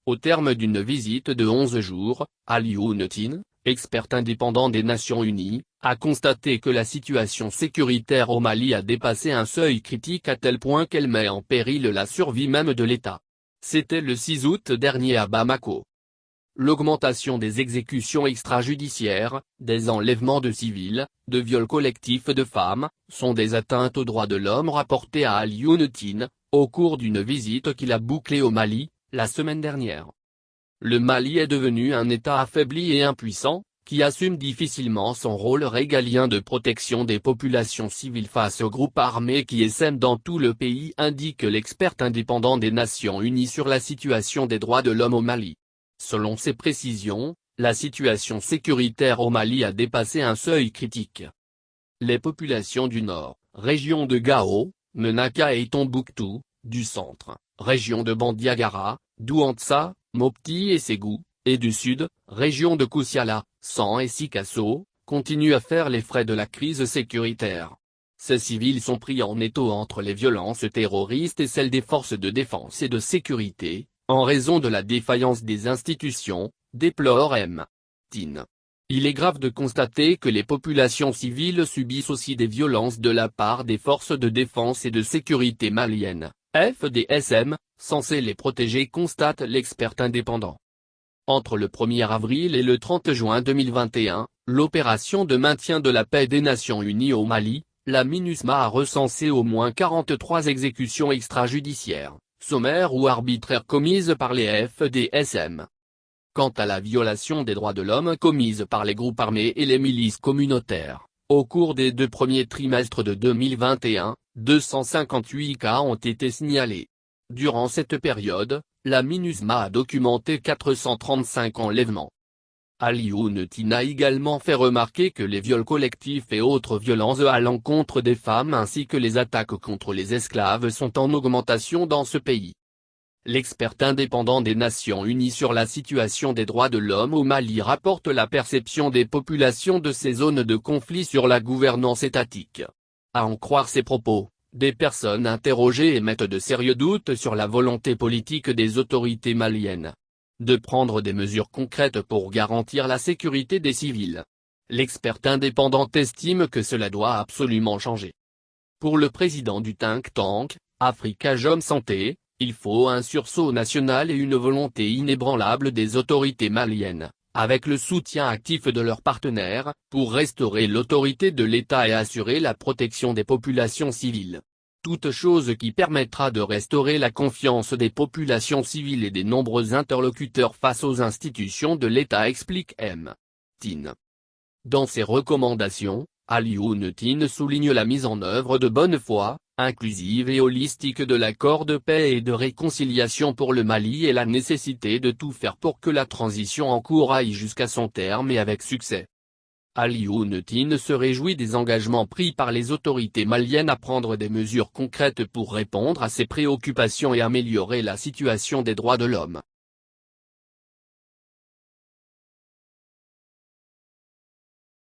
Au terme d'une visite de 11 jours, Alioune Tine, expert indépendant des Nations Unies, a constaté que la situation sécuritaire au Mali a dépassé un seuil critique à tel point qu'elle met en péril la survie même de l'État. C'était le 6 août dernier à Bamako. L'augmentation des exécutions extrajudiciaires, des enlèvements de civils, de viols collectifs de femmes, sont des atteintes aux droits de l'homme rapportées à Alioune Tine, au cours d'une visite qu'il a bouclée au Mali, la semaine dernière. Le Mali est devenu un État affaibli et impuissant, qui assume difficilement son rôle régalien de protection des populations civiles face aux groupes armés qui essaiment dans tout le pays, indique l'expert indépendant des Nations Unies sur la situation des droits de l'homme au Mali. Selon ses précisions, la situation sécuritaire au Mali a dépassé un seuil critique. Les populations du nord, région de Gao, Menaka et Tombouctou, du centre, région de Bandiagara, Douentza, Mopti et Ségou, et du sud, région de Koussiala, San et Sikasso, continuent à faire les frais de la crise sécuritaire. Ces civils sont pris en étau entre les violences terroristes et celles des forces de défense et de sécurité, en raison de la défaillance des institutions, déplore M. Tine. Il est grave de constater que les populations civiles subissent aussi des violences de la part des forces de défense et de sécurité maliennes, FDSM, censées les protéger, constate l'expert indépendant. Entre le 1er avril et le 30 juin 2021, l'opération de maintien de la paix des Nations Unies au Mali, la MINUSMA a recensé au moins 43 exécutions extrajudiciaires, sommaires ou arbitraires commises par les FDSM. Quant à la violation des droits de l'homme commise par les groupes armés et les milices communautaires, au cours des 2 premiers trimestres de 2021, 258 cas ont été signalés. Durant cette période, la MINUSMA a documenté 435 enlèvements. Alioune Tine a également fait remarquer que les viols collectifs et autres violences à l'encontre des femmes ainsi que les attaques contre les esclaves sont en augmentation dans ce pays. L'expert indépendant des Nations Unies sur la situation des droits de l'homme au Mali rapporte la perception des populations de ces zones de conflit sur la gouvernance étatique. À en croire ses propos, des personnes interrogées émettent de sérieux doutes sur la volonté politique des autorités maliennes de prendre des mesures concrètes pour garantir la sécurité des civils. L'expert indépendant estime que cela doit absolument changer. Pour le président du think tank, Afrikajom Santé, il faut un sursaut national et une volonté inébranlable des autorités maliennes, avec le soutien actif de leurs partenaires, pour restaurer l'autorité de l'État et assurer la protection des populations civiles. Toute chose qui permettra de restaurer la confiance des populations civiles et des nombreux interlocuteurs face aux institutions de l'État, explique M. Tine. Dans ses recommandations, Alioune Tine souligne la mise en œuvre de bonne foi, inclusive et holistique de l'accord de paix et de réconciliation pour le Mali et la nécessité de tout faire pour que la transition en cours aille jusqu'à son terme et avec succès. Alioune Tine se réjouit des engagements pris par les autorités maliennes à prendre des mesures concrètes pour répondre à ces préoccupations et améliorer la situation des droits de l'homme.